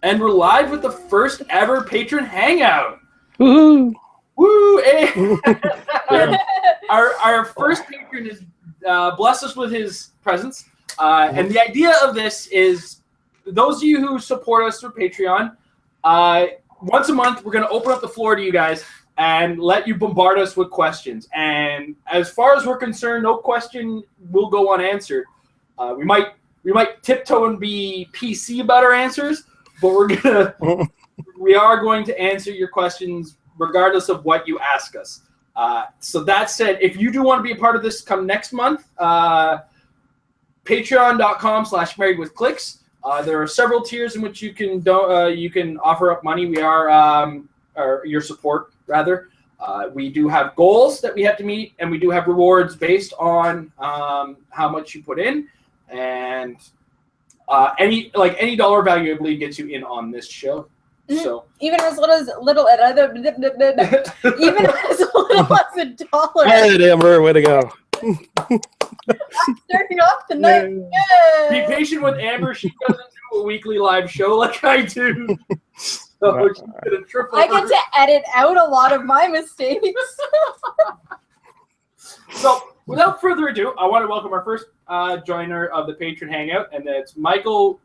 And we're live with the first ever Patron Hangout. Woohoo! Woo! Hey. Our first patron has blessed us with his presence. And the idea of this is, those of you who support us through Patreon, once a month we're going to open up the floor to you guys and let you bombard us with questions. And as far as we're concerned, no question will go unanswered. We might tiptoe and be PC about our answers, but we are going to answer your questions regardless of what you ask us. So that said, if you do want to be a part of this come next month, patreon.com/marriedwithclicks. There are several tiers in which you can offer up money. We are or your support rather. We do have goals that we have to meet, and we do have rewards based on how much you put in, and any dollar value I believe gets you in on this show. So even as little as even as little as $1. Hey, Amber, way to go! Starting off the night. Be patient with Amber. She doesn't do a weekly live show like I do. So she's gonna triple. I get to edit out a lot of my mistakes. So without further ado, I want to welcome our first joiner of the Patron Hangout, and it's Michael.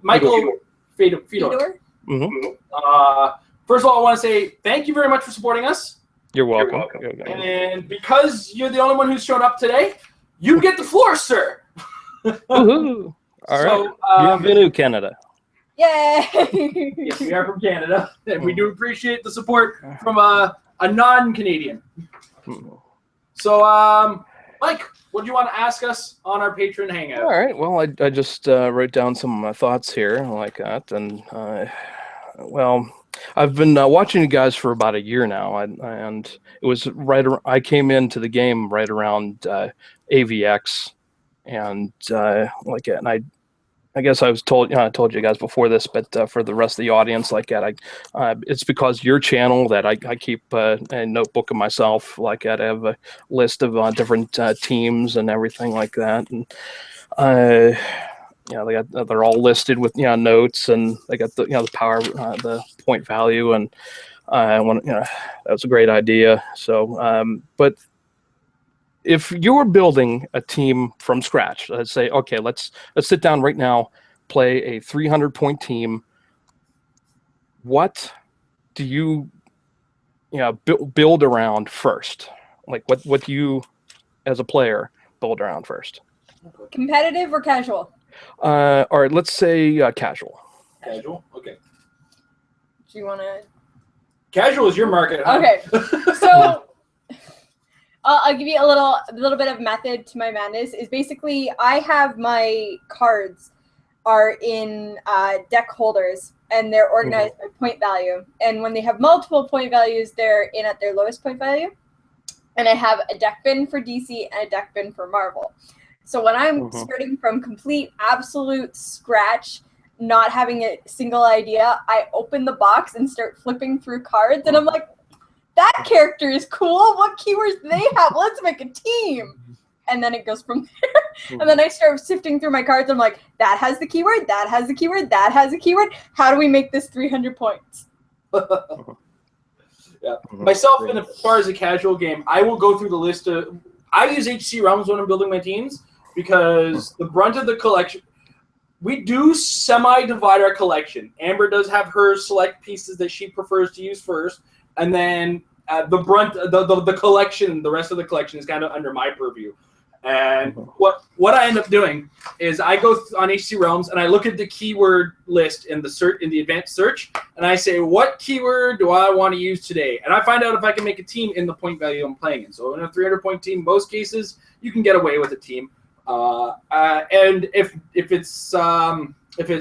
Michael Fedor. Mm-hmm. First of all, I want to say thank you very much for supporting us. You're welcome. And because you're the only one who's shown up today, you get the floor, sir. Woohoo! All right. Bienvenue, Canada. Yay! Yes, we are from Canada, and we do appreciate the support from a non-Canadian. So, Mike, what do you want to ask us on our Patron Hangout? All right. Well, I just wrote down some of my thoughts here like that, and I've been watching you guys for about a year now, and it was I came into the game right around AVX, and and I guess I told you guys before this, but for the rest of the audience, it's because your channel that I keep a notebook of myself. I have a list of different teams and everything like that, and they're all listed with notes, and they got the power, the point value, and that was a great idea. So, but if you were building a team from scratch, let's say, okay, let's sit down right now, play a 300-point team. What do you build around first? Like what do you, as a player, build around first? Competitive or casual? All right, let's say casual. Casual? Okay. Do you want to? Casual is your market. Huh? Okay. So I'll give you a little bit of method to my madness. Is basically I have my cards are in deck holders, and they're organized by point value. And when they have multiple point values, they're in at their lowest point value. And I have a deck bin for DC and a deck bin for Marvel. So when I'm starting from complete, absolute scratch, not having a single idea, I open the box and start flipping through cards, and I'm like, that character is cool. What keywords do they have? Let's make a team. And then it goes from there. And then I start sifting through my cards. I'm like, that has the keyword, that has the keyword, that has the keyword. How do we make this 300 points? Yeah. Myself, and as far as a casual game, I will go through the list of. I use HC Realms when I'm building my teams because the brunt of the collection. We do semi-divide our collection. Amber does have her select pieces that she prefers to use first, and then the brunt, the collection, the rest of the collection is kind of under my purview. And what I end up doing is I go on HC Realms and I look at the keyword list in the advanced search, and I say, what keyword do I want to use today? And I find out if I can make a team in the point value I'm playing in. So in a 300-point team, most cases you can get away with a team. And if it's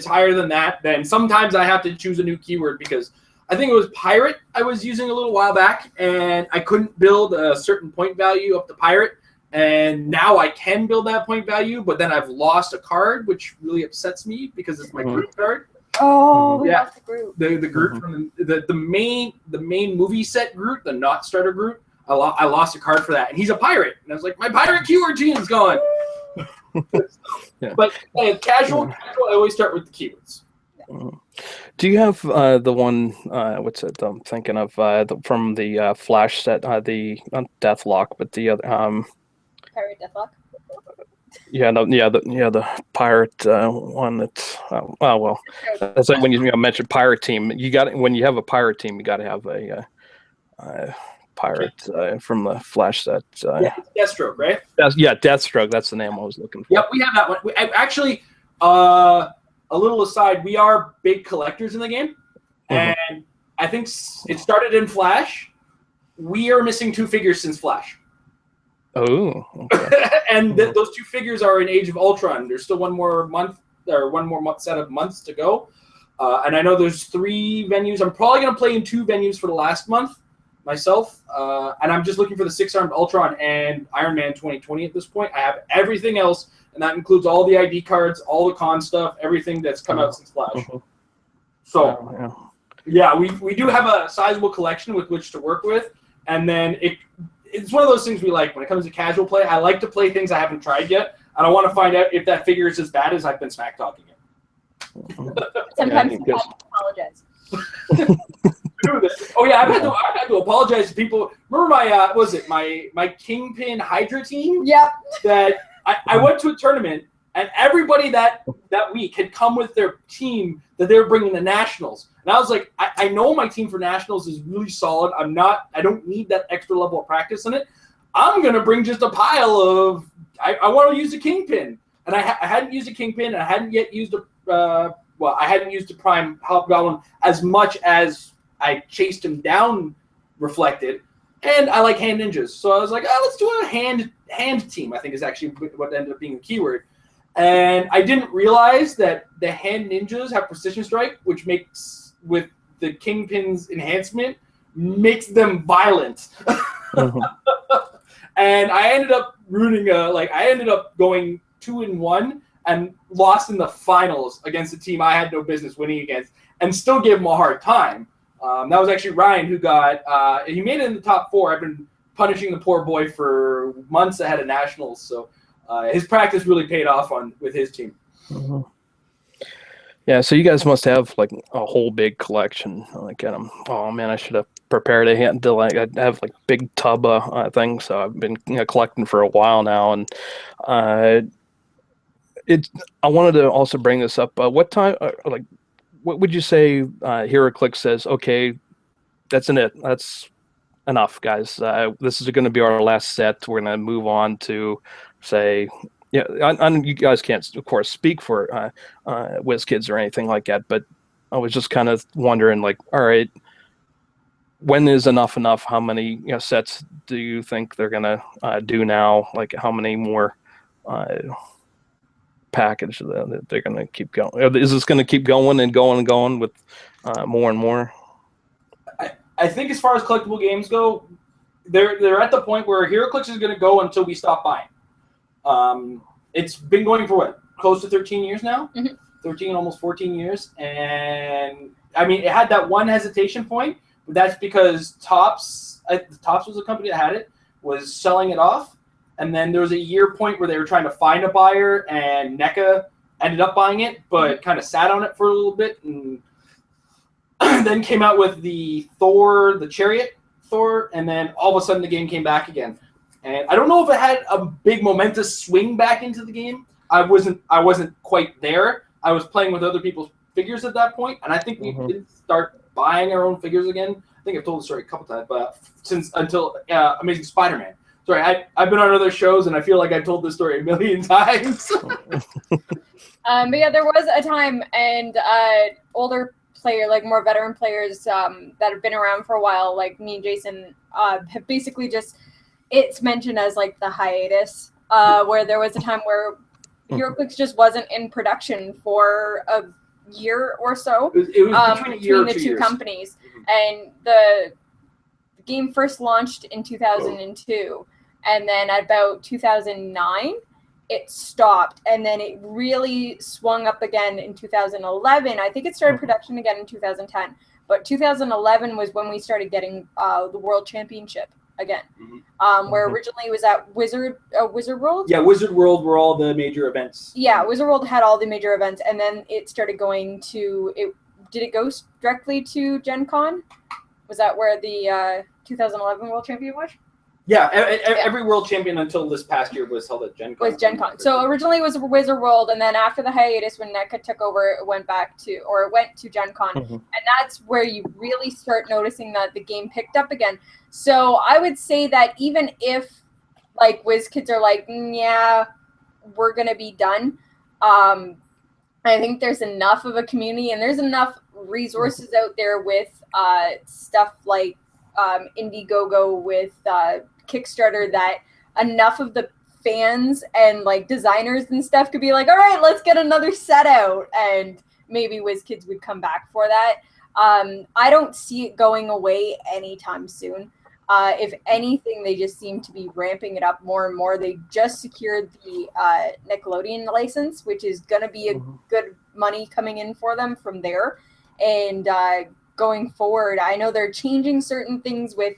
higher than that, then sometimes I have to choose a new keyword because I think it was pirate I was using a little while back, and I couldn't build a certain point value up to pirate. And now I can build that point value, but then I've lost a card, which really upsets me because it's my group card. Oh, yeah, that's the group. The group from the main movie set group, the not starter group. I lost a card for that, and he's a pirate, and I was like, my pirate keyword team's gone. Yeah. But casual, I always start with the keywords. Do you have the one? What's it? I'm thinking of from the Flash set. The not Deathlock, but the other. Pirate Deathlock. Yeah, no, the pirate one. That's well. That's like when you mentioned pirate team. You got when you have a pirate team, you got to have a pirate from the Flash set. Yeah, it's Deathstroke, right? Deathstroke. That's the name I was looking for. Yep, we have that one. Actually, a little aside, we are big collectors in the game, and I think it started in Flash. We are missing 2 figures since Flash. Oh, okay. And those 2 figures are in Age of Ultron. There's still one more set of months to go, and I know there's 3 venues. I'm probably going to play in 2 venues for the last month myself, and I'm just looking for the 6-armed Ultron and Iron Man 2020 at this point. I have everything else, and that includes all the ID cards, all the con stuff, everything that's come out since Flash. So, yeah, we do have a sizable collection with which to work with, and then it's one of those things we like. When it comes to casual play, I like to play things I haven't tried yet, and I want to find out if that figure is as bad as I've been smack-talking it. Sometimes you have to apologize. Oh yeah, I've had to apologize to people. Remember my Kingpin Hydra team? Yep. That I went to a tournament, and everybody that week had come with their team that they were bringing to nationals, and I was like, I know my team for nationals is really solid. I don't need that extra level of practice in it. I'm gonna bring just a pile of. I want to use a Kingpin, and I hadn't used a Kingpin, and I hadn't yet used I hadn't used a Prime Hobgoblin as much as I chased him down reflected, and I like hand ninjas. So I was like, let's do a hand team, I think is actually what ended up being the keyword. And I didn't realize that the hand ninjas have precision strike, which makes, with the Kingpin's enhancement, makes them violent. And I ended up going 2-1 and lost in the finals against a team I had no business winning against, and still gave him a hard time. That was actually Ryan who he made it in the top 4. I've been punishing the poor boy for months ahead of nationals, so his practice really paid off with his team. Yeah, so you guys must have like a whole big collection. Like, oh man, I should have prepared I have like big tub things. So I've been collecting for a while now, and I wanted to also bring this up. What time? What would you say? Here Clix says, okay, that's enough, guys. This is going to be our last set. We're going to move on to, say, you guys can't, of course, speak for WizKids or anything like that, but I was just kind of wondering, like, all right, when is enough? How many sets do you think they're going to do now? Like, how many more package that they're going to keep going? Is this going to keep going and going and going with more and more? I think as far as collectible games go, they're at the point where HeroClix is going to go until we stop buying. It's been going for what, close to 13 years now? 13, almost 14 years. And I mean, it had that one hesitation point, but that's because Topps was the company that had it, was selling it off. And then there was a year point where they were trying to find a buyer, and NECA ended up buying it, but kind of sat on it for a little bit, and then came out with the Chariot Thor, and then all of a sudden the game came back again. And I don't know if it had a big momentous swing back into the game. I wasn't quite there. I was playing with other people's figures at that point, and I think we did start buying our own figures again. I think I've told the story a couple times, but until Amazing Spider-Man. Sorry, I've been on other shows, and I feel like I've told this story a million times. But yeah, there was a time, and older player, like more veteran players that have been around for a while, like me and Jason, have basically just, it's mentioned as like the hiatus, where there was a time where HeroClix just wasn't in production for a year or so. It was between the two companies, and the game first launched in 2002, and then at about 2009 it stopped, and then it really swung up again in 2011. I think it started production again in 2010, but 2011 was when we started getting the World Championship, again. Mm-hmm. Where originally it was at Wizard World. Yeah, Wizard World were all the major events. Yeah, Wizard World had all the major events, and then it started going to it. Did it go directly to Gen Con? Was that where the 2011 World Champion was? Yeah, every World Champion until this past year was held at Gen Con. Was Gen Con. So originally it was Wizard World, and then after the hiatus, when NECA took over, it went to Gen Con. And that's where you really start noticing that the game picked up again. So I would say that even if, like, WizKids are like, yeah, we're going to be done, I think there's enough of a community, and there's enough resources out there with stuff like Indiegogo, with Kickstarter, that enough of the fans and like designers and stuff could be like, all right, let's get another set out, and maybe WizKids would come back for that. I don't see it going away anytime soon. If anything, they just seem to be ramping it up more and more. They just secured the Nickelodeon license, which is going to be a good money coming in for them from there. And going forward, I know they're changing certain things with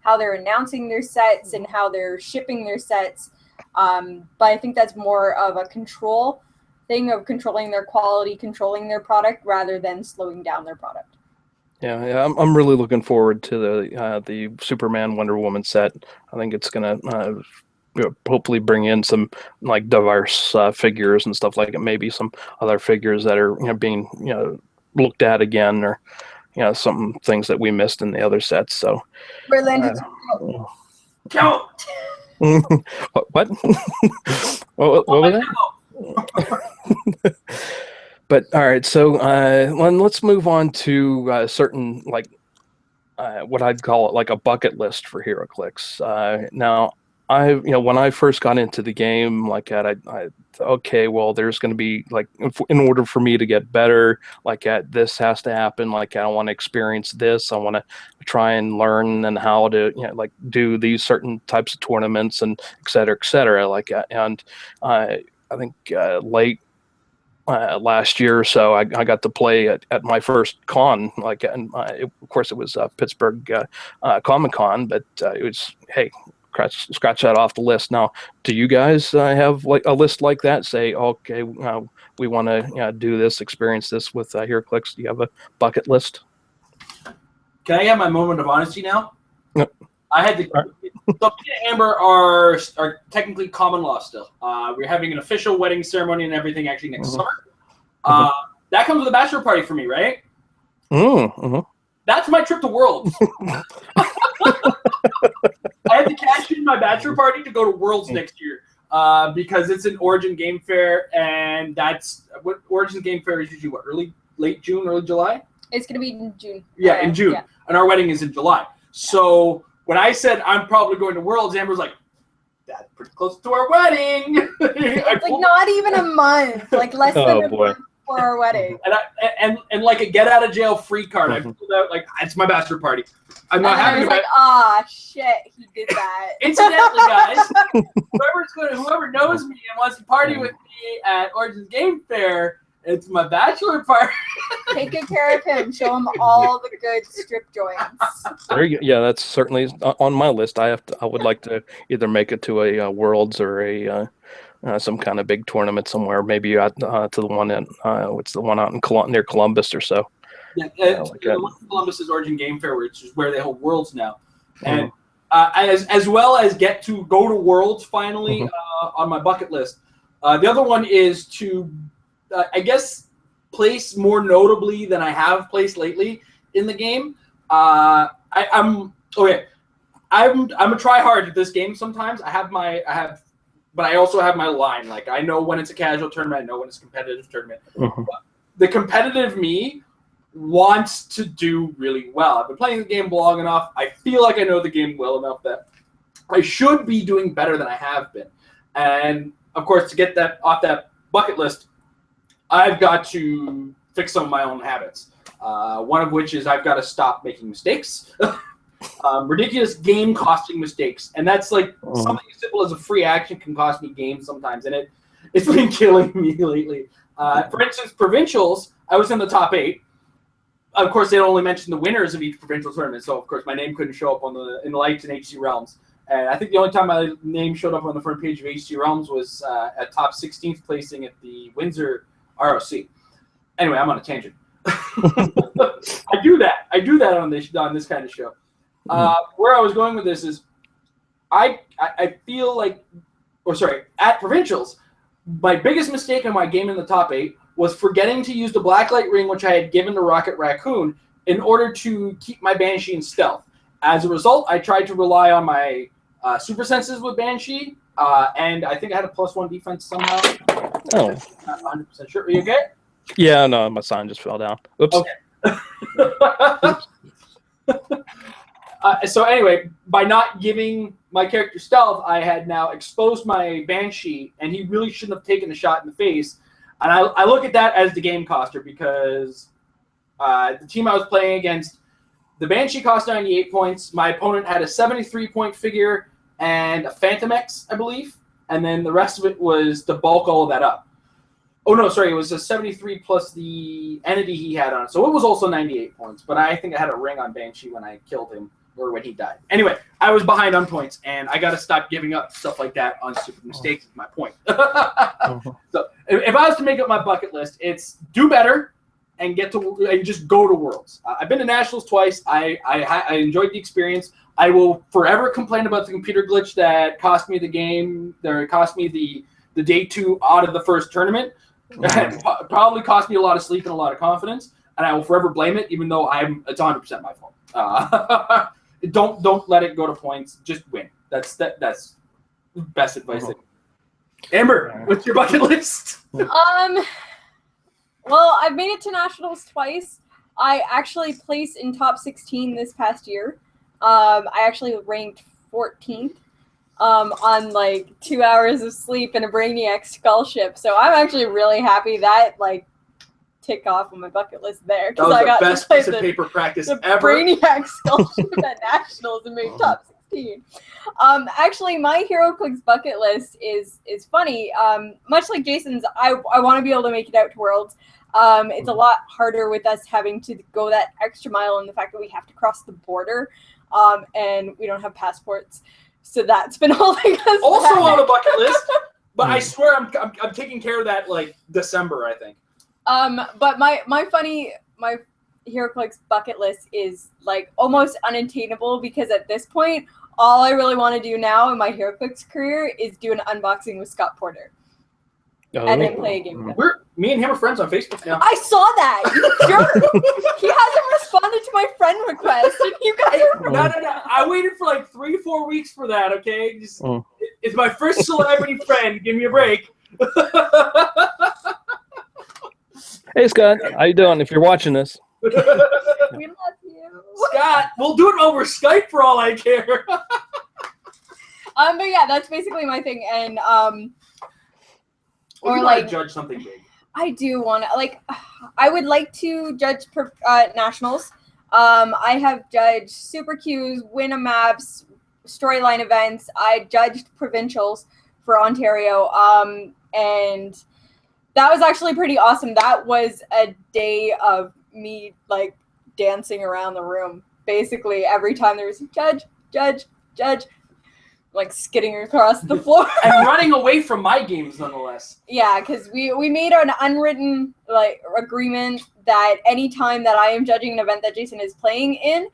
how they're announcing their sets and how they're shipping their sets. But I think that's more of a control thing, of controlling their quality, controlling their product, rather than slowing down their product. Yeah, I'm really looking forward to the Superman Wonder Woman set. I think it's gonna hopefully bring in some like diverse figures and stuff like it. Maybe some other figures that are being looked at again, or some things that we missed in the other sets. So Berlin, count. What? what was that? But all right, so let's move on to certain, like what I'd call it, like a bucket list for HeroClix. Now, when I first got into the game, like I okay, well, there's going to be, like, in order for me to get better, like this has to happen. Like, I want to experience this. I want to try and learn and how to like do these certain types of tournaments and et cetera, et cetera. Like, and I think late last year or so, I got to play at my first con. Like, and of course, it was Pittsburgh Comic Con, but it was, hey, scratch that off the list. Now, do you guys have like a list like that? Say, okay, we want to do this, experience this with HeroClix. Do you have a bucket list? Can I have my moment of honesty now? Yep. I had the so Amber are technically common law still. We're having an official wedding ceremony and everything actually next summer. That comes with a bachelor party for me, right? That's my trip to Worlds. I had to cash in my bachelor party to go to Worlds next year because it's an Origin Game Fair, and that's what Origin Game Fair is usually. What, late June, early July? It's gonna be in June. Yeah, in June, and our wedding is in July. So when I said I'm probably going to Worlds, Amber's like, "That's pretty close to our wedding." It's like not even a month, like less than a month for our wedding. And like a get out of jail free card. I pulled out, like, it's my bachelor party. I'm not having like, shit, he did that. Incidentally, guys, whoever knows me and wants to party with me at Origins Game Fair, it's my bachelor party. Take good care of him. Show him all the good strip joints. There you go. Yeah, that's certainly on my list. I would like to either make it to a Worlds or a some kind of big tournament somewhere. Maybe out to the one in what's the one out in near Columbus or so. Yeah, the one in Columbus is Origin Game Fair, which is where they hold Worlds now, and as well as get to go to Worlds finally on my bucket list. The other one is to, I guess, place more notably than I have placed lately in the game. I'm a try hard at this game sometimes. But I also have my line. Like, I know when it's a casual tournament, I know when it's a competitive tournament. But the competitive me wants to do really well. I've been playing the game long enough. I feel like I know the game well enough that I should be doing better than I have been. And of course, to get that off that bucket list, I've got to fix some of my own habits. One of which is I've got to stop making mistakes. Ridiculous game costing mistakes. And that's like something as simple as a free action can cost me games sometimes. And it's been killing me lately. For instance, Provincials, I was in the top 8. of course, they only mentioned the winners of each provincial tournament, so of course my name couldn't show up in the lights in HC Realms. And I think the only time my name showed up on the front page of HC Realms was at top 16th placing at the Windsor ROC. Anyway, I'm on a tangent. I do that on this kind of show. Where I was going with this is, I feel like, at provincials, my biggest mistake in my game in the top 8 was forgetting to use the Blacklight Ring, which I had given to Rocket Raccoon, in order to keep my Banshee in stealth. As a result, I tried to rely on my super senses with Banshee, and I think I had a +1 defense somehow. Oh. Not 100% sure. Are you okay? Yeah, no, my sign just fell down. Oops. Okay. So anyway, by not giving my character stealth, I had now exposed my Banshee, and he really shouldn't have taken the shot in the face. And I look at that as the game coster, because the team I was playing against, the Banshee cost 98 points. My opponent had a 73-point figure and a Phantom X, I believe. And then the rest of it was to bulk all of that up. Oh, no, sorry. It was a 73 plus the entity he had on it. So it was also 98 points. But I think I had a ring on Banshee when I killed him, or when he died. Anyway, I was behind on points, and I got to stop giving up stuff like that on stupid mistakes is my point. So if I was to make up my bucket list, it's do better and just go to Worlds. I've been to Nationals twice. I enjoyed the experience. I will forever complain about the computer glitch that cost me the game, or cost me the day 2 out of the first tournament. Probably cost me a lot of sleep and a lot of confidence, and I will forever blame it, even though it's 100% my fault. Don't let it go to points. Just win. That's best advice. Amber, what's your bucket list? Well, I've made it to Nationals twice. I actually placed in top 16 this past year. I actually ranked 14th on like 2 hours of sleep and a Brainiac skull ship. So I'm actually really happy that tick off on my bucket list there. That was I got the best piece of paper practice ever. Brainiac skull ship at Nationals and made top 16. Actually, my HeroClix bucket list is funny. Much like Jason's, I want to be able to make it out to Worlds. It's a lot harder with us having to go that extra mile, and the fact that we have to cross the border, and we don't have passports. So that's been holding us also back. on the bucket list, but I swear I'm taking care of that like December, I think. But my HeroClix bucket list is like almost unattainable, because at this point, all I really want to do now in my HeroClix career is do an unboxing with Scott Porter. And then play a game with him. Me and him are friends on Facebook now. I saw that. You jerk. He hasn't responded to my friend request, and you guys are... No. I waited for like 3-4 weeks for that, okay? It's my first celebrity friend. Give me a break. Hey, Scott. How you doing? If you're watching this. We love you. Scott, we'll do it over Skype for all I care. But yeah, that's basically my thing. And or like judge something big. I do want to, I would like to judge Nationals. I have judged Super Qs, Winamaps, storyline events. I judged provincials for Ontario. And that was actually pretty awesome. That was a day of me dancing around the room. Basically, every time there was judge, skidding across the floor. And running away from my games, nonetheless. Yeah, because we made an unwritten agreement that any time that I am judging an event that Jason is playing in,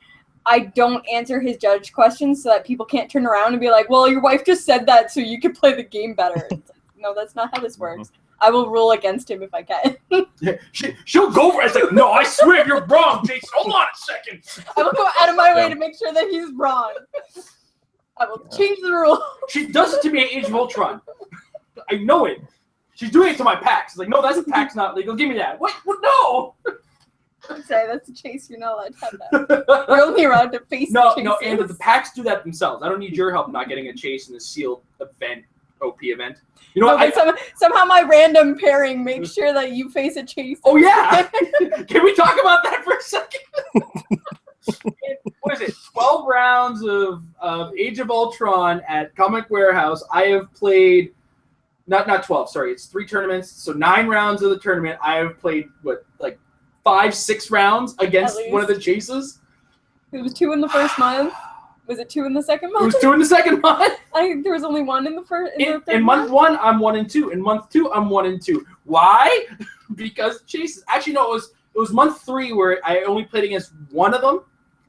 I don't answer his judge questions, so that people can't turn around and be like, well, your wife just said that so you could play the game better. It's like, no, that's not how this works. I will rule against him if I can. Yeah, she'll go for it. It's like, no, I swear you're wrong, Jason. Hold on a second. I will go out of my way to make sure that he's wrong. I will change the rule. She does it to me at Age of Ultron. I know it. She's doing it to my PAX. It's like, no, that's PAX not legal. Give me that. What? No. I'm sorry, that's a chase. You're not allowed to have that. You're only allowed to face the chases. No, and the PAX do that themselves. I don't need your help not getting a chase in a sealed event, OP event. You know what? Somehow my random pairing makes sure that you face a chase. Oh, yeah. Can we talk about that for a second? What is it? 12 rounds of Age of Ultron at Comic Warehouse. I have played, not 12, sorry. It's 3 tournaments. So 9 rounds of the tournament. I have played, 5-6 rounds against At one of the least. chases. It was 2 in the first month. Was it 2 in the second It month? was 2 in the second month. I think there was only 1 in the first. In the third In month 1, I'm 1-2. In month 2, I'm 1-2. Why? Because chases. Actually, no, it was month 3 where I only played against one of them,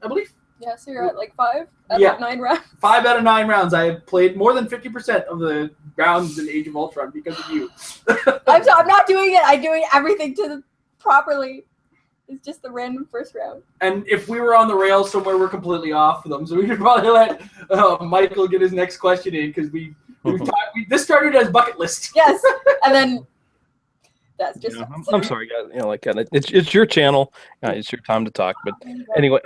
I believe. Yeah, so you're at like 5 out Yeah. of 9 rounds. 5 out of 9 rounds. I have played more than 50% of the rounds in Age of Ultron because of you. I'm not doing it. I'm doing everything properly. It's just the random first round. And if we were on the rails somewhere, we're completely off them. So we should probably let Michael get his next question in because this started as bucket list. Yes, and then that's just. Yeah, I'm sorry, guys. It's your channel. It's your time to talk. But anyway,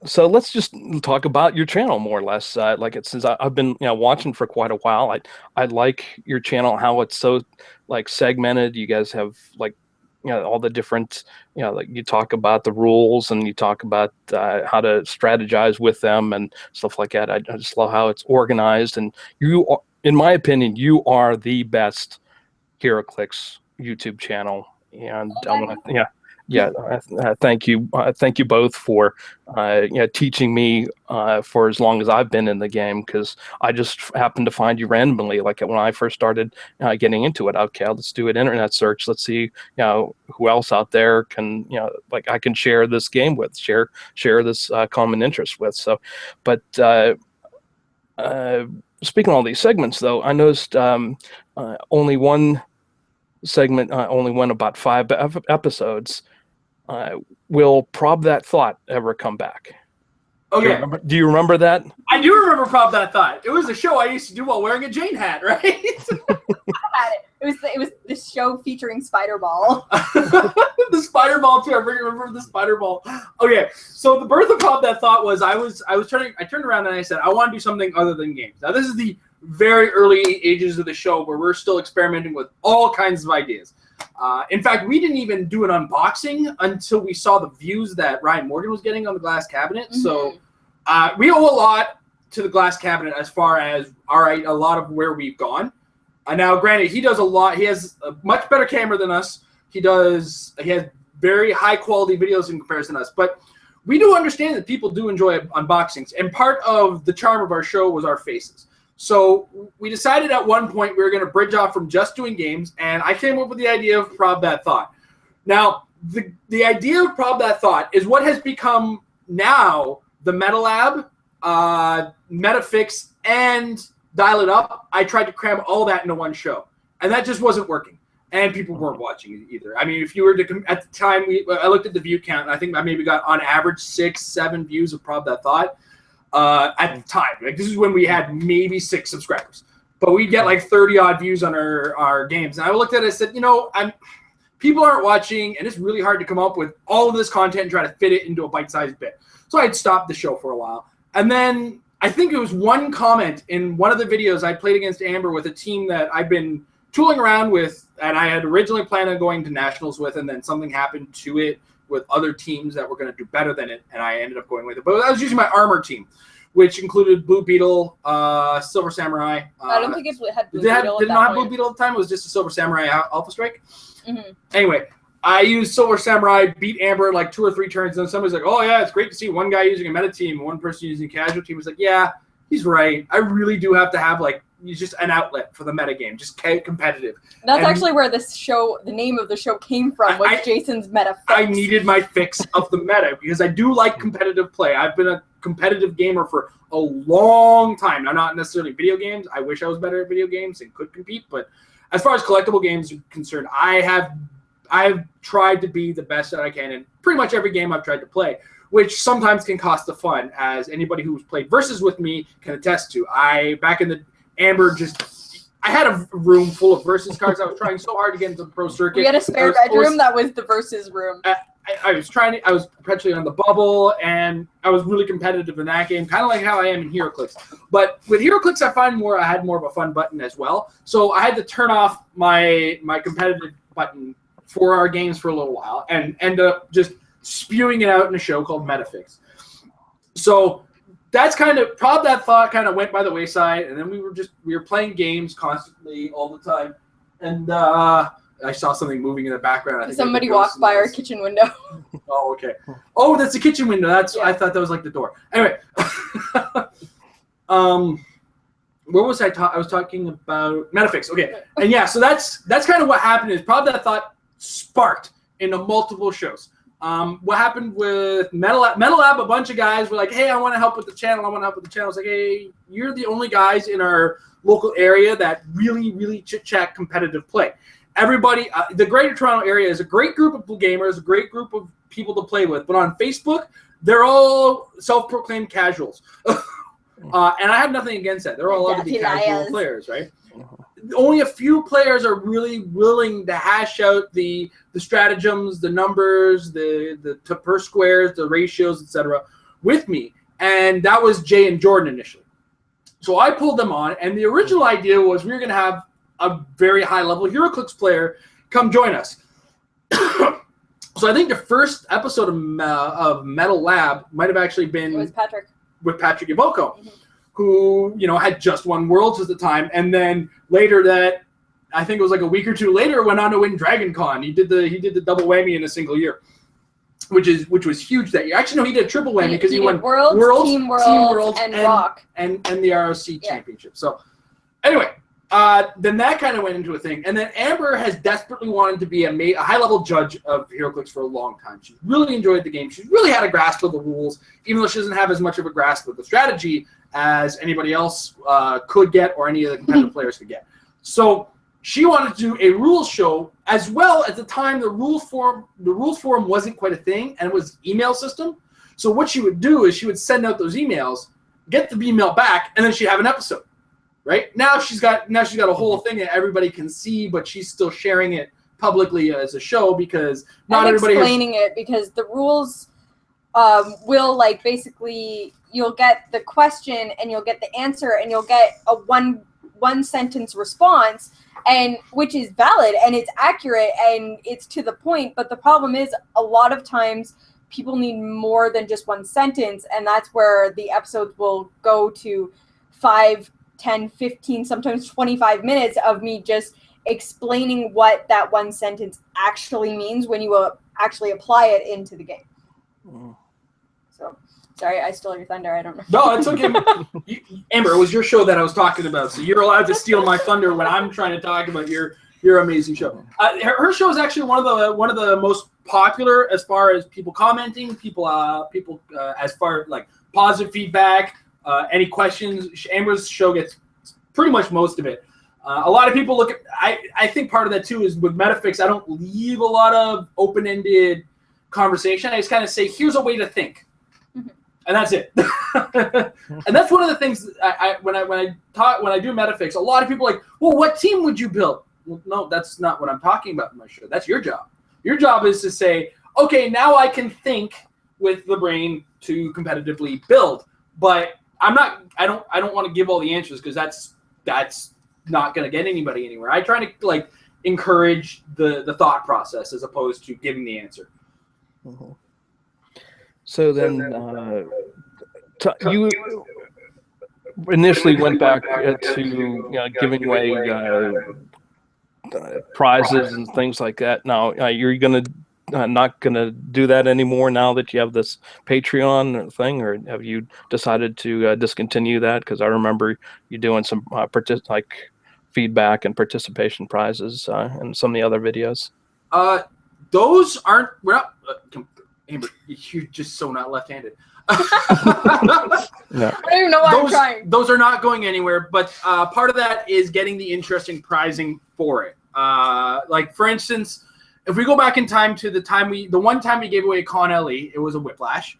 so let's just talk about your channel more or less. Since I've been watching for quite a while. I like your channel, how it's so segmented. You guys have all the different, you talk about the rules and you talk about how to strategize with them and stuff like that. I just love how it's organized. And you are, in my opinion, you are the best HeroClix YouTube channel. And I want to, thank you. Thank you both for, teaching me for as long as I've been in the game, because I just happened to find you randomly. Like when I first started getting into it, okay, let's do an internet search. Let's see, who else out there can, I can share this game with, share this common interest with. So, but speaking of all these segments, though, I noticed only one segment only went about 5 episodes. Will Prob That Thought ever come back? Okay. Do you remember that? I do remember Prob That Thought. It was a show I used to do while wearing a Jane hat, right? It was this show featuring Spider-Ball. The Spider-Ball too. I remember the Spider-Ball. Okay, so the birth of Prob That Thought was I turned around and I said I want to do something other than games. Now this is the very early ages of the show where we're still experimenting with all kinds of ideas. In fact, we didn't even do an unboxing until we saw the views that Ryan Morgan was getting on the glass cabinet. Mm-hmm. So we owe a lot to the glass cabinet as far as a lot of where we've gone. Now, granted, he does a lot. He has a much better camera than us. He has very high quality videos in comparison to us. But we do understand that people do enjoy unboxings, and part of the charm of our show was our faces. So we decided at one point we were going to bridge off from just doing games, and I came up with the idea of Prob That Thought. Now, the idea of Prob That Thought is what has become now the MetaLab, Metafix, and Dial It Up. I tried to cram all that into one show, and that just wasn't working, and people weren't watching it either. I mean, if you were to at the time, I looked at the view count, and I think I maybe got on average 6-7 views of Prob That Thought. At the time, this is when we had maybe 6 subscribers, but we'd get 30 odd views on our games. And I looked at it and said, people aren't watching, and it's really hard to come up with all of this content and try to fit it into a bite-sized bit. So I'd stopped the show for a while. And then I think it was one comment in one of the videos I played against Amber with a team that I've been tooling around with, and I had originally planned on going to nationals with, and then something happened to it with other teams that were going to do better than it, and I ended up going with it. But I was using my armor team, which included Blue Beetle, Silver Samurai. I don't think it had Blue Beetle. Did it not have Blue Beetle at the time? It was just a Silver Samurai Alpha Strike? Mm-hmm. Anyway, I used Silver Samurai, beat Amber in 2 or 3 turns, and then somebody's like, oh yeah, it's great to see one guy using a meta team, one person using a casual team. It's like, yeah, he's right. I really do have to have just an outlet for the meta game, just competitive. That's actually where the name of the show came from, was Jason's meta fix. I needed my fix of the meta because I do like competitive play. I've been a competitive gamer for a long time. Now, not necessarily video games. I wish I was better at video games and could compete, but as far as collectible games are concerned, I've tried to be the best that I can in pretty much every game I've tried to play, which sometimes can cost the fun, as anybody who's played Versus with me can attest to. Back in the Amber, I had a room full of Versus cards. I was trying so hard to get into the pro circuit. We had a spare bedroom that was the Versus room. I was perpetually on the bubble, and I was really competitive in that game, kind of like how I am in HeroClix. But with HeroClix, I had more of a fun button as well. So I had to turn off my competitive button for our games for a little while and end up just spewing it out in a show called Metafix. So that's Prob That Thought kind of went by the wayside, and then we were playing games constantly all the time. And I saw something moving in the background. I think Somebody walked by our kitchen window. Oh, okay. Oh, that's the kitchen window. I thought that was like the door. Anyway, where was I? I was talking about Metafix. Okay, and yeah, so that's kind of what happened. Is probably that thought sparked into multiple shows. What happened with Metal Lab? A bunch of guys were like, "Hey, I want to help with the channel. I want to help with the channel." I was like, "Hey, you're the only guys in our local area that really chit chat competitive play." Everybody, the Greater Toronto area is a great group of gamers, a great group of people to play with. But on Facebook, they're all self-proclaimed casuals. And I have nothing against that. They're all allowed to be casual players, right? Only a few players are really willing to hash out the stratagems, the numbers, the per squares, the ratios, etc. with me. And that was Jay and Jordan initially. So I pulled them on, and the original idea was we were going to have a very high-level HeroClix player come join us. So I think the first episode of Metal Lab might have actually been It was Patrick. With Patrick Ivoco, who had just won Worlds at the time, and then later that I think it was like a week or two later went on to win Dragon Con. He did the double whammy in a single year, which was huge that year. Actually, no, he did a triple whammy because he won Worlds, Team Worlds, and Rock and the ROC championship. So anyway. Then that kind of went into a thing. And then Amber has desperately wanted to be a high-level judge of HeroClix for a long time. She really enjoyed the game. She really had a grasp of the rules, even though she doesn't have as much of a grasp of the strategy as anybody else could get or any of the competitive players could get. So she wanted to do a rules show, as well. At the time, the rules forum wasn't quite a thing, and it was email system. So what she would do is she would send out those emails, get the email back, and then she'd have an episode. Right now she's got a whole thing that everybody can see, but she's still sharing it publicly as a show because not everybody explaining it because the rules will basically you'll get the question and you'll get the answer and you'll get a one sentence response and which is valid and it's accurate and it's to the point. But the problem is a lot of times people need more than just one sentence, and that's where the episodes will go to 5, 10, 15, sometimes 25 minutes of me just explaining what that one sentence actually means when you actually apply it into the game. So, sorry, I stole your thunder. I don't know. No, it's okay. Amber, it was your show that I was talking about, so you're allowed to steal my thunder when I'm trying to talk about your amazing show. Her show is actually one of the most popular as far as people commenting, people as far like positive feedback. Any questions? Amber's show gets pretty much most of it. A lot of people look at. I think part of that too is with Metafix. I don't leave a lot of open-ended conversation. I just kind of say, "Here's a way to think," and that's it. And that's one of the things when I do Metafix. A lot of people are like, "Well, what team would you build?" Well, no, that's not what I'm talking about in my show. That's your job. Your job is to say, "Okay, now I can think with the brain to competitively build," but I don't want to give all the answers because that's not going to get anybody anywhere. I try to encourage the thought process as opposed to giving the answer. So then you initially went back to giving away prizes and things like that. Now you're going to not going to do that anymore now that you have this Patreon thing, or have you decided to discontinue that? Because I remember you doing some feedback and participation prizes in some of the other videos. Those aren't. We're not. Amber, you're just so not left-handed. No. I don't even know why I'm trying. Those are not going anywhere. But part of that is getting the interesting prizing for it. For instance. If we go back in time to the one time we gave away a Con LE, it was a Whiplash,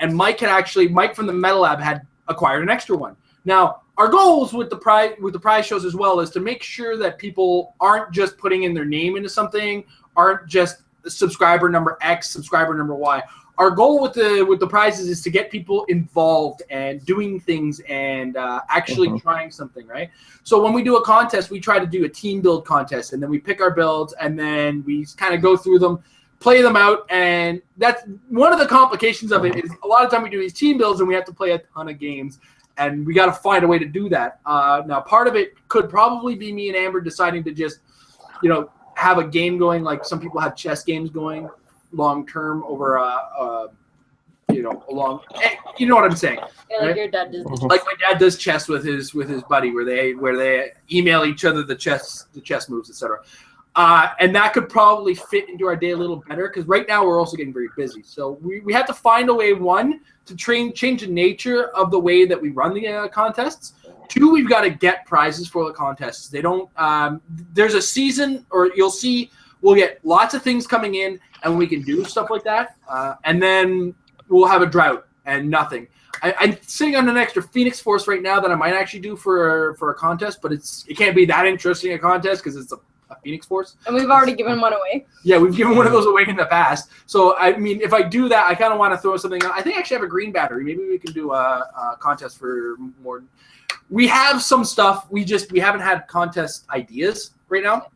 and Mike from the Metal Lab had acquired an extra one. Now, our goals with the prize shows as well is to make sure that people aren't just putting in their name into something, aren't just subscriber number X, subscriber number Y. Our goal with the prizes is to get people involved and doing things and actually trying something, right? So when we do a contest, we try to do a team build contest, and then we pick our builds, and then we kind of go through them, play them out, and that's one of the complications of it is a lot of time we do these team builds, and we have to play a ton of games, and we got to find a way to do that. Now, part of it could probably be me and Amber deciding to just, have a game going, like some people have chess games going long term over you know, you know what I'm saying? Yeah, like your dad does. Like my dad does chess with his buddy, where they email each other the chess moves, etc. And that could probably fit into our day a little better, because right now we're also getting very busy. So we have to find a way, one, to change the nature of the way that we run the contests. Two, we've got to get prizes for the contests. They don't. There's a season, or you'll see, we'll get lots of things coming in, and we can do stuff like that. And then we'll have a drought and nothing. I'm sitting on an extra Phoenix Force right now that I might actually do for a contest, but it can't be that interesting a contest because it's a Phoenix Force. And we've already given one away. Yeah, we've given one of those away in the past. So, I mean, if I do that, I kind of want to throw something. I think I actually have a green battery. Maybe we can do a contest for more. We have some stuff. We haven't had contest ideas right now.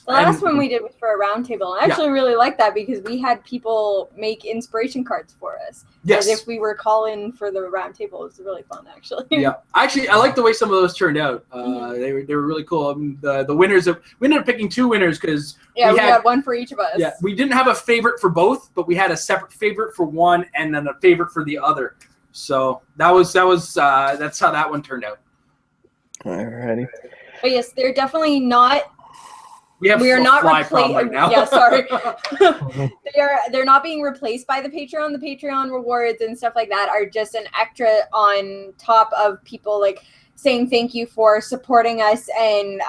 The last one we did was for a round table. I actually really liked that because we had people make inspiration cards for us. Yes. As if we were calling for the round table. It was really fun, actually. Yeah. Actually, I like the way some of those turned out. They were really cool. The winners, we ended up picking 2 winners because we had one for each of us. Yeah. We didn't have a favorite for both, but we had a separate favorite for one and then a favorite for the other. So that's how that one turned out. Alrighty. But yes, they're definitely not. We are not replaced right now. Yeah, sorry. They're not being replaced by the Patreon. The Patreon rewards and stuff like that are just an extra on top of people like saying thank you for supporting us and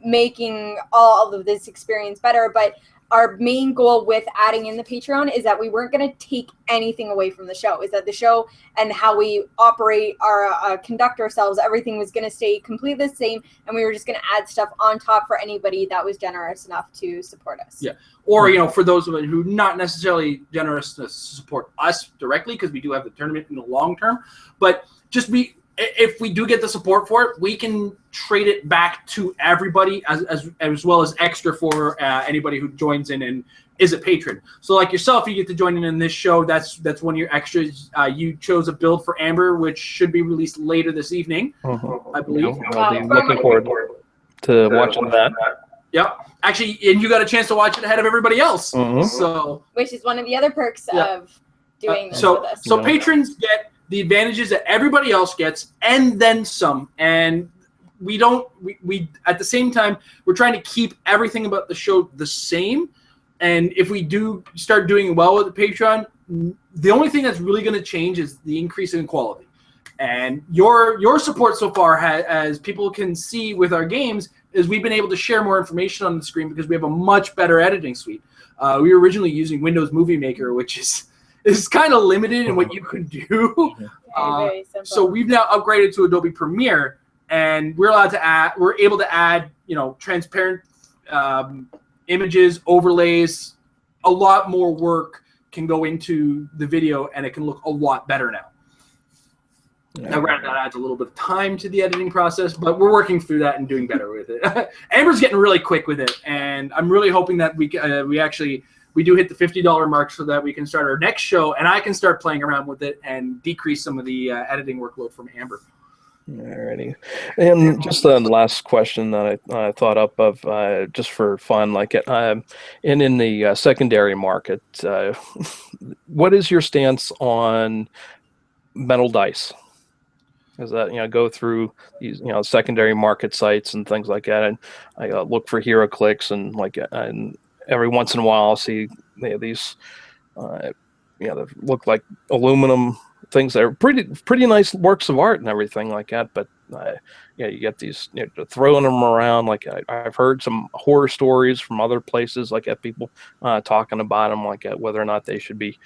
making all of this experience better. But our main goal with adding in the Patreon is that we weren't going to take anything away from the show. Is that the show and how we operate, our conduct ourselves, everything was going to stay completely the same, and we were just going to add stuff on top for anybody that was generous enough to support us. Yeah, or for those of us who not necessarily generous to support us directly, because we do have the tournament in the long term, but just if we do get the support for it, we can trade it back to everybody as well as extra for anybody who joins in and is a patron. So like yourself, you get to join in this show. That's one of your extras. You chose a build for Amber, which should be released later this evening, I believe. I'll be looking forward to watching that. Yep. Actually, and you got a chance to watch it ahead of everybody else. So, which is one of the other perks of doing this with us. So patrons get the advantages that everybody else gets, and then some. And we at the same time, we're trying to keep everything about the show the same. And if we do start doing well with the Patreon, the only thing that's really going to change is the increase in quality. And your support so far, as people can see with our games, is we've been able to share more information on the screen because we have a much better editing suite. We were originally using Windows Movie Maker, which is kind of limited in what you can do. Very simple. So we've now upgraded to Adobe Premiere, and we're able to add, transparent images, overlays. A lot more work can go into the video, and it can look a lot better now. Now, granted, that adds a little bit of time to the editing process, but we're working through that and doing better with it. Amber's getting really quick with it, and I'm really hoping that we do hit the $50 mark so that we can start our next show, and I can start playing around with it and decrease some of the editing workload from Amber. Alrighty. And just the last question that I thought up of just for fun, like in the secondary market, what is your stance on metal dice? Is that go through these secondary market sites and things like that, and I look for hero clicks and every once in a while I'll see these they look like aluminum things that are pretty nice works of art and everything like that, but you get these throwing them around. Like I've heard some horror stories from other places like that, people talking about them like whether or not they should be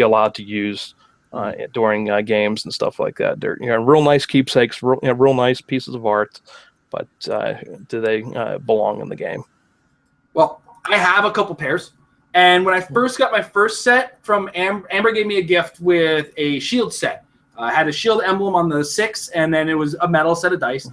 allowed to use during games and stuff like that. They're real nice keepsakes, real nice pieces of art, but do they belong in the game? Well, I have a couple pairs, and when I first got my first set from Amber gave me a gift with a shield set. I had a shield emblem on the 6, and then it was a metal set of dice.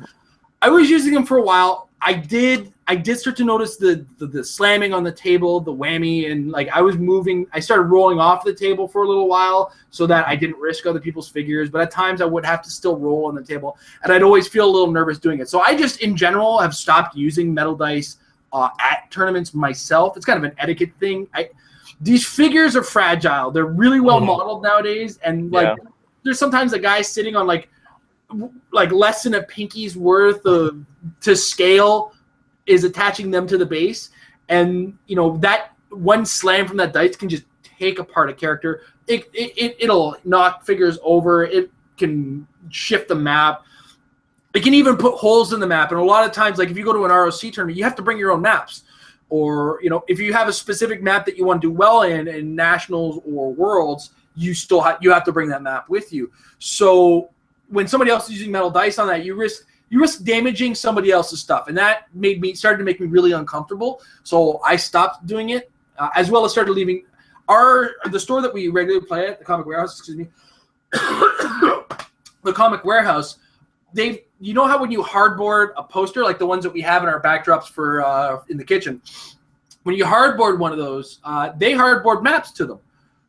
I was using them for a while. I did start to notice the slamming on the table, the whammy, and I started rolling off the table for a little while so that I didn't risk other people's figures, but at times I would have to still roll on the table, and I'd always feel a little nervous doing it. So I just in general have stopped using metal dice at tournaments myself. It's kind of an etiquette thing. These figures are fragile. They're really well modeled nowadays, and there's sometimes a guy sitting on like less than a pinky's worth of to scale is attaching them to the base, and that one slam from that dice can just take apart a character. It'll knock figures over. It can shift the map. It can even put holes in the map. And a lot of times, like if you go to an ROC tournament, you have to bring your own maps. Or if you have a specific map that you want to do well in nationals or worlds, you have to bring that map with you. So when somebody else is using metal dice on that, you risk damaging somebody else's stuff, and that started to make me really uncomfortable. So I stopped doing it, as well as started leaving the store that we regularly play at, the Comic Warehouse. Excuse me, the Comic Warehouse. You know how when you hardboard a poster, like the ones that we have in our backdrops for in the kitchen, when you hardboard one of those, they hardboard maps to them.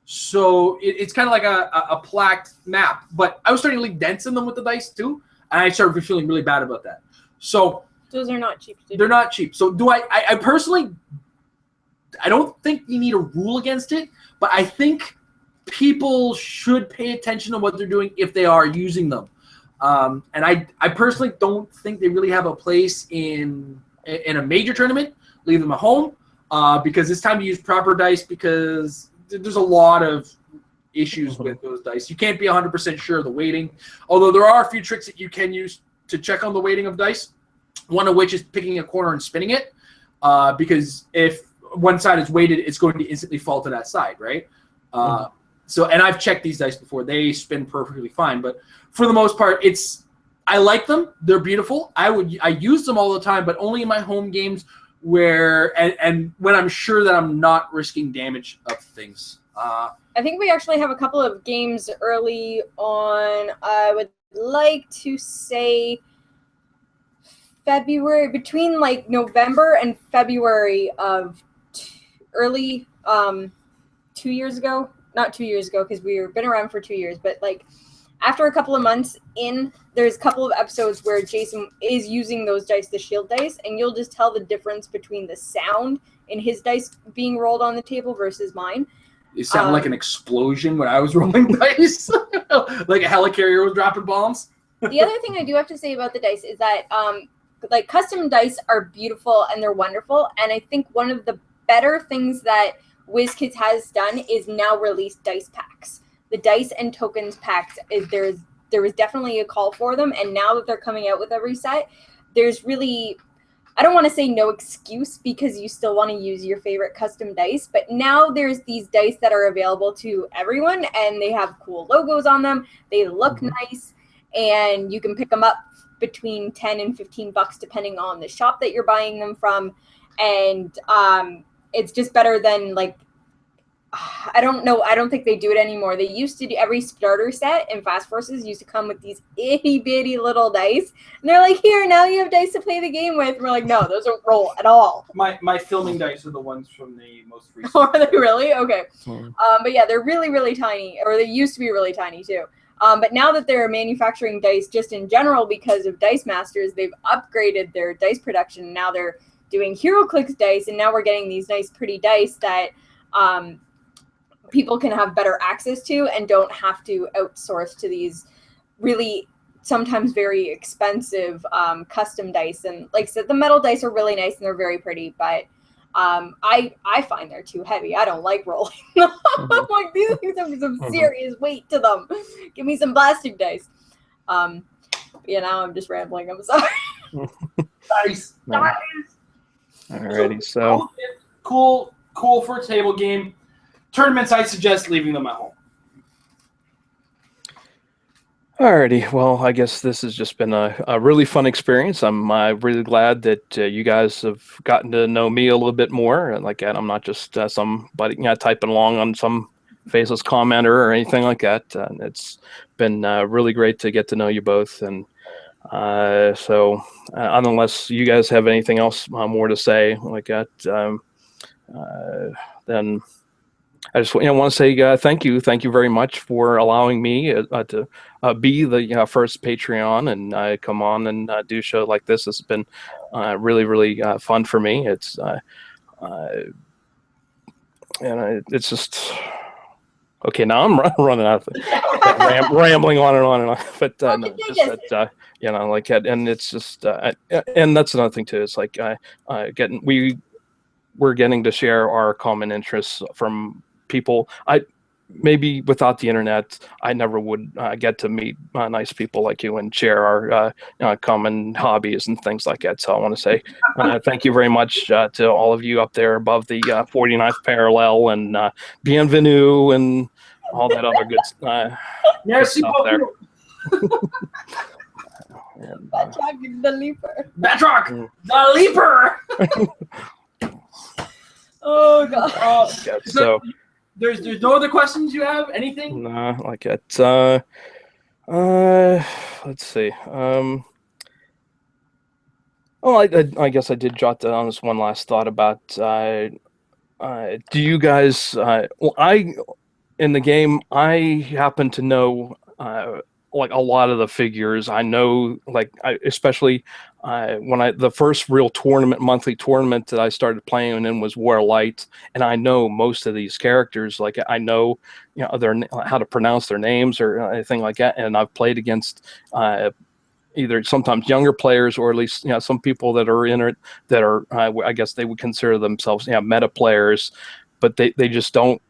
So it's kind of like a plaqued map. But I was starting to leave dents in them with the dice too, and I started feeling really bad about that. So those are not cheap. They're not cheap. So I personally, I don't think you need a rule against it, but I think people should pay attention to what they're doing if they are using them. And I personally don't think they really have a place in a major tournament. Leave them at home because it's time to use proper dice, because there's a lot of issues with those dice. You can't be 100% sure of the weighting, although there are a few tricks that you can use to check on the weighting of dice, one of which is picking a corner and spinning it, because if one side is weighted, it's going to instantly fall to that side, right? So, and I've checked these dice before. They spin perfectly fine, but for the most part, I like them. They're beautiful. I use them all the time, but only in my home games and when I'm sure that I'm not risking damage of things. I think we actually have a couple of games early on. I would like to say February, between like November and February of early 2 years ago. Not 2 years ago, because we've been around for 2 years, but like after a couple of months in, there's a couple of episodes where Jason is using those dice, the shield dice, and you'll just tell the difference between the sound in his dice being rolled on the table versus mine. It sounded like an explosion when I was rolling dice, like a helicarrier was dropping bombs. The other thing I do have to say about the dice is that like custom dice are beautiful and they're wonderful, and I think one of the better things that WizKids has done is now release dice packs. The dice and tokens packs, there was definitely a call for them, and now that they're coming out with every set, there's really, I don't want to say no excuse, because you still want to use your favorite custom dice, but now there's these dice that are available to everyone, and they have cool logos on them, they look nice, and you can pick them up between 10 and 15 bucks depending on the shop that you're buying them from, and it's just better than like, I don't know. I don't think they do it anymore. They used to do every starter set in Fast Forces used to come with these itty bitty little dice. And they're like, here, now you have dice to play the game with. And we're like, no, those don't roll at all. My filming dice are the ones from the most recent. Are they really? Okay. But yeah, they're really, really tiny, or they used to be really tiny too. But now that they're manufacturing dice just in general because of Dice Masters, they've upgraded their dice production. Now they're doing HeroClix dice, and now we're getting these nice, pretty dice that people can have better access to and don't have to outsource to these really sometimes very expensive custom dice. And like I said, the metal dice are really nice and they're very pretty, but I find they're too heavy. I don't like rolling them. I'm like, these things have some serious weight to them. Give me some plastic dice. Yeah, now I'm just rambling. I'm sorry. Nice. Alrighty, so cool for a table game. Tournaments, I suggest leaving them at home. Alrighty, well, I guess this has just been a really fun experience. I'm really glad that you guys have gotten to know me a little bit more. And like that, I'm not just somebody typing along on some faceless commenter or anything like that. It's been really great to get to know you both. And so unless you guys have anything else more to say like that, then I just want to say thank you very much for allowing me to be the first Patreon and come on and do a show like this. It's been really fun for me. It's it's just okay. Now I'm running out of rambling on and on and on. But no, just that like and it's just and that's another thing too. It's like we're getting to share our common interests from people. Maybe without the internet, I never would get to meet nice people like you and share our common hobbies and things like that. So I want to say thank you very much to all of you up there above the 49th parallel and bienvenue and all that other good stuff there. Batroc the Leaper. Batroc the Leaper. Oh god. So there's no other questions you have? Anything? Nah, like it. Let's see. I guess I did jot down this one last thought about. Do you guys? In the game, I happen to know like a lot of the figures. I know, especially when the first real monthly tournament that I started playing in was War Light, and I know most of these characters. Like I know, how to pronounce their names or anything like that. And I've played against either sometimes younger players or at least some people that are in it that are I guess they would consider themselves meta players, but they just don't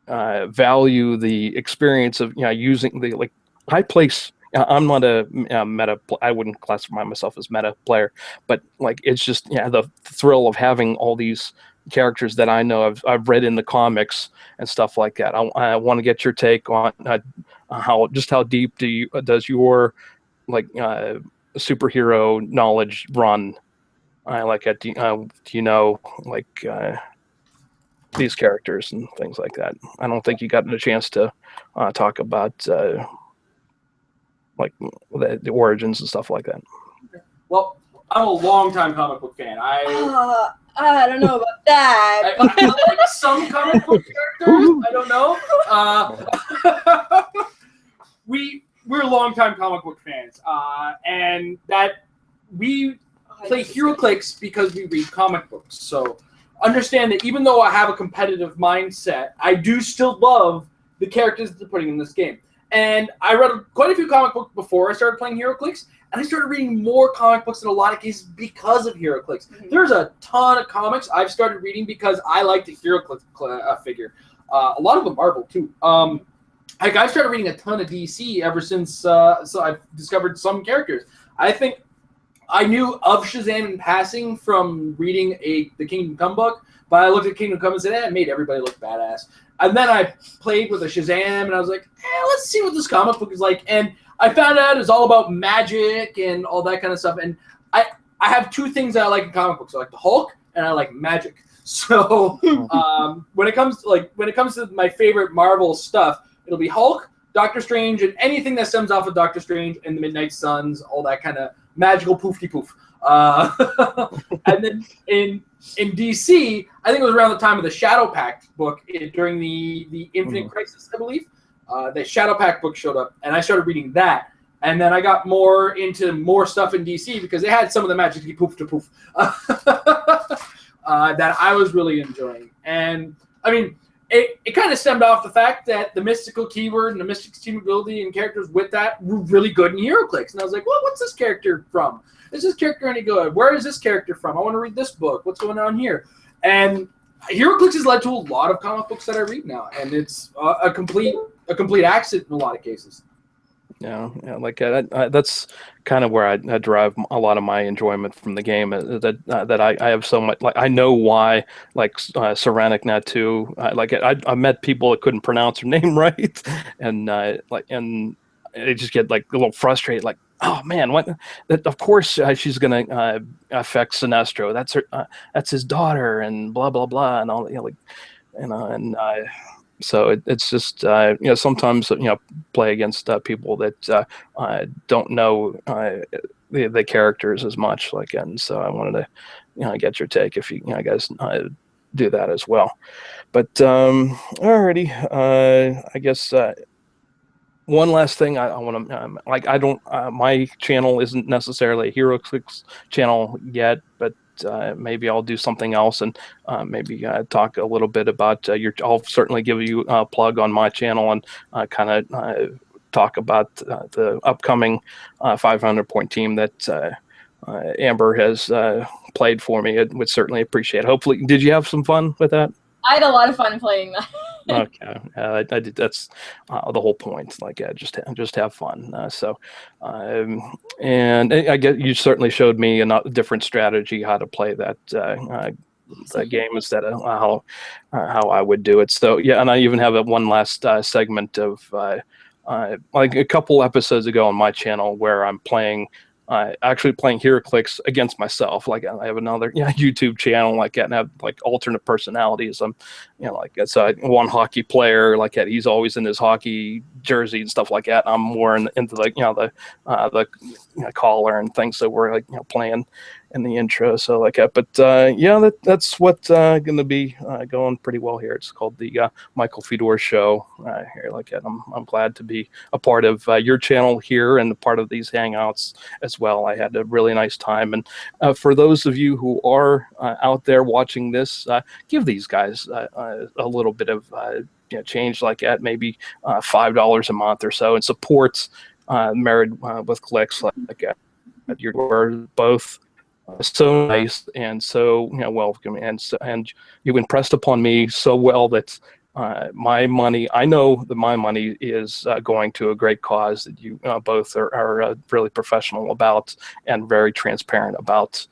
value the experience of using the high place. I'm not a meta. I wouldn't classify myself as meta player, but it's just the thrill of having all these characters that I know I've read in the comics and stuff like that. I want to get your take on how deep does your superhero knowledge run? Do you know these characters and things like that? I don't think you got a chance to talk about the origins and stuff like that. Well, I'm a long-time comic book fan. I don't know about that. I like some comic book characters. I don't know. We're long-time comic book fans, and that we play HeroClix because we read comic books. So understand that even though I have a competitive mindset, I do still love the characters that they're putting in this game. And I read quite a few comic books before I started playing HeroClix, and I started reading more comic books in a lot of cases because of HeroClix. Mm-hmm. There's a ton of comics I've started reading because I like the HeroClix figure. A lot of them Marvel, too. I've started reading a ton of DC ever since so I've discovered some characters. I think I knew of Shazam in passing from reading the Kingdom Come book, but I looked at Kingdom Come and said, it made everybody look badass. And then I played with a Shazam, and I was like, let's see what this comic book is like. And I found out it's all about magic and all that kind of stuff. And I have two things that I like in comic books. I like the Hulk, and I like magic. So when it comes to my favorite Marvel stuff, it'll be Hulk, Doctor Strange, and anything that stems off of Doctor Strange and the Midnight Suns, all that kind of magical poofy poof. And then in DC, I think it was around the time of the Shadow Pact book during the Infinite Crisis, I believe. The Shadow Pact book showed up, and I started reading that. And then I got more into more stuff in DC because they had some of the magic poof to poof that I was really enjoying. And I mean, it kind of stemmed off the fact that the mystical keyword and the mystic team ability and characters with that were really good in HeroClix. And I was like, well, what's this character from? Is this character any good? Where is this character from? I want to read this book. What's going on here? And HeroClix has led to a lot of comic books that I read now, and it's a complete accident in a lot of cases. Yeah, that's kind of where I derive a lot of my enjoyment from the game. That I have so much, I know why, Saranic Natu. I met people that couldn't pronounce her name right, and they just get a little frustrated, oh man, what? That of course she's gonna affect Sinestro. That's her. That's his daughter, and blah blah blah, and all. So it's just sometimes play against people that don't know the characters as much, and so I wanted to get your take if you guys do that as well. But alrighty, I guess one last thing I want to like. I don't. My channel isn't necessarily a HeroClix channel yet, but maybe I'll do something else and maybe talk a little bit about your. I'll certainly give you a plug on my channel and kind of talk about the upcoming 500-point team that Amber has played for me. I would certainly appreciate it. Hopefully, did you have some fun with that? I had a lot of fun playing that. Okay, I did. That's the whole point. Like, just have fun. And I get you certainly showed me a different strategy how to play that game instead of how I would do it. So yeah, and I even have one last segment of like a couple episodes ago on my channel where I'm actually playing HeroClix against myself. Like I have another YouTube channel like that and have like alternate personalities. I'm so one hockey player like that. He's always in his hockey jersey and stuff like that. I'm more into like the collar and things that we're like playing in the intro. So like that. But that's what's going to be going pretty well here. It's called the Michael Fedor Show here. Like that. I'm glad to be a part of your channel here and a part of these hangouts as well. I had a really nice time. And for those of you who are out there watching this, give these guys a little bit of change like that, maybe $5 a month or so, and support Married with Clix like that. You're both so nice and so welcome, and you impressed upon me so well that my money, I know that my money is going to a great cause that you both are really professional about and very transparent about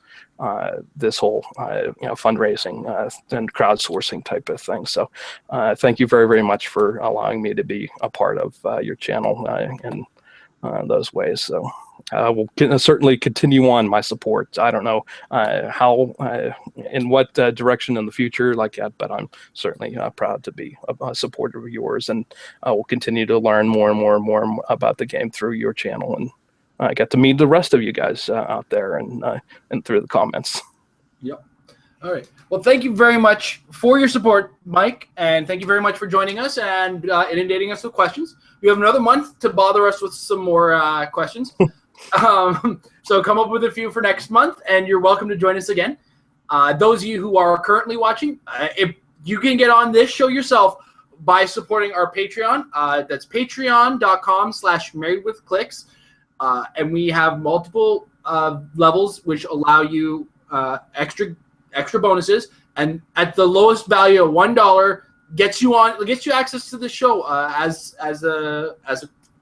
this whole fundraising and crowdsourcing type of thing. So thank you very, very much for allowing me to be a part of your channel in those ways. So we'll certainly continue on my support. I don't know how, in what direction in the future like that, but I'm certainly proud to be a supporter of yours, and I will continue to learn more and more and more about the game through your channel. And I got to meet the rest of you guys out there and through the comments. Yep. All right. Well, thank you very much for your support, Mike, and thank you very much for joining us and inundating us with questions. We have another month to bother us with some more questions. So come up with a few for next month, and you're welcome to join us again. Those of you who are currently watching, if you can get on this show yourself by supporting our Patreon. That's patreon.com/marriedwithclicks. And we have multiple levels which allow you extra bonuses. And at the lowest value of $1 gets you access to the show as a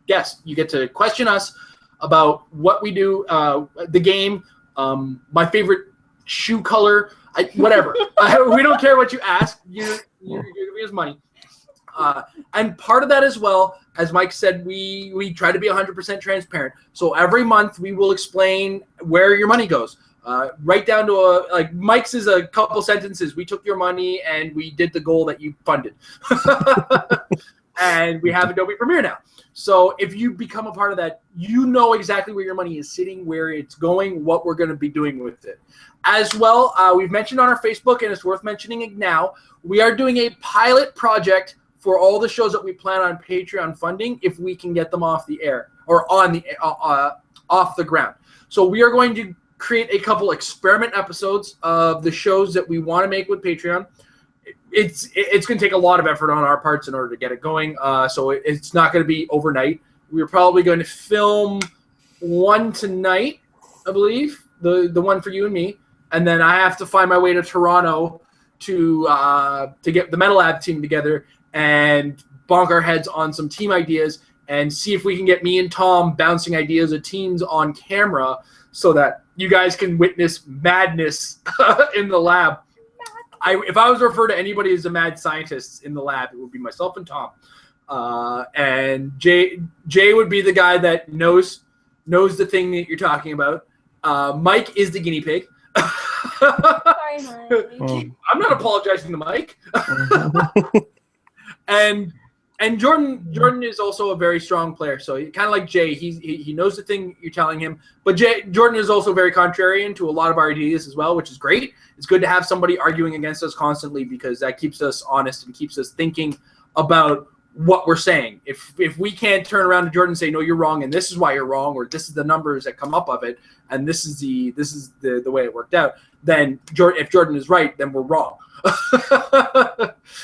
guest. You get to question us about what we do, the game, my favorite shoe color, whatever. We don't care what you ask. You're giving us money. And part of that as well, as Mike said, we try to be 100% transparent. So every month we will explain where your money goes. Right down to like Mike's is a couple sentences. We took your money and we did the goal that you funded. And we have Adobe Premiere now. So if you become a part of that, you know exactly where your money is sitting, where it's going, what we're going to be doing with it. As well, we've mentioned on our Facebook, and it's worth mentioning it now, we are doing a pilot project for all the shows that we plan on Patreon funding if we can get them off the air or on the off the ground. So we are going to create a couple experiment episodes of the shows that we want to make with Patreon. It's going to take a lot of effort on our parts in order to get it going. So it's not going to be overnight. We're probably going to film one tonight, I believe, the one for you and me, and then I have to find my way to Toronto to get the Metal Lab team together and bonk our heads on some team ideas and see if we can get me and Tom bouncing ideas of teams on camera so that you guys can witness madness in the lab. If I was referred to anybody as a mad scientist in the lab, it would be myself and Tom. And Jay would be the guy that knows the thing that you're talking about. Mike is the guinea pig. Sorry, Mike. I'm not apologizing to Mike. And And Jordan is also a very strong player. So kind of like Jay, he knows the thing you're telling him. But Jordan is also very contrarian to a lot of our ideas as well, which is great. It's good to have somebody arguing against us constantly because that keeps us honest and keeps us thinking about what we're saying. If we can't turn around to Jordan and say, no, you're wrong, and this is why you're wrong, or this is the numbers that come up of it, and this is the way it worked out, then if Jordan is right, then we're wrong.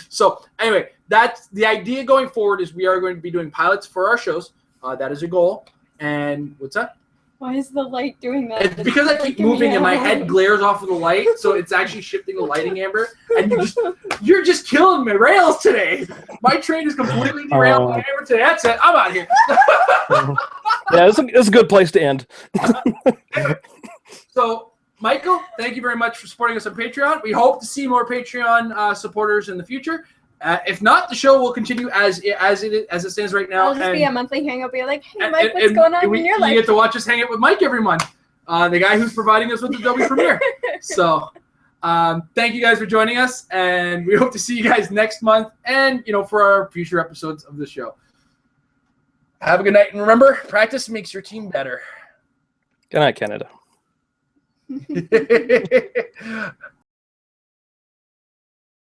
So anyway, that's the idea going forward. Is we are going to be doing pilots for our shows. That is a goal. And what's that? Why is the light doing that? It's because I keep moving and my head glares off of the light, so it's actually shifting the lighting, Amber. And you're just killing my rails today. My train is completely derailed by Amber today. That's it. I'm out of here. Yeah, it's a good place to end. So, Michael, thank you very much for supporting us on Patreon. We hope to see more Patreon supporters in the future. If not, the show will continue as it stands right now. I'll just be a monthly hangout. Be like, hey, Mike, what's going on in your life? You get to watch us hang out with Mike every month, the guy who's providing us with Adobe Premiere. So, thank you guys for joining us, and we hope to see you guys next month, and for our future episodes of the show. Have a good night, and remember, practice makes your team better. Good night, Canada.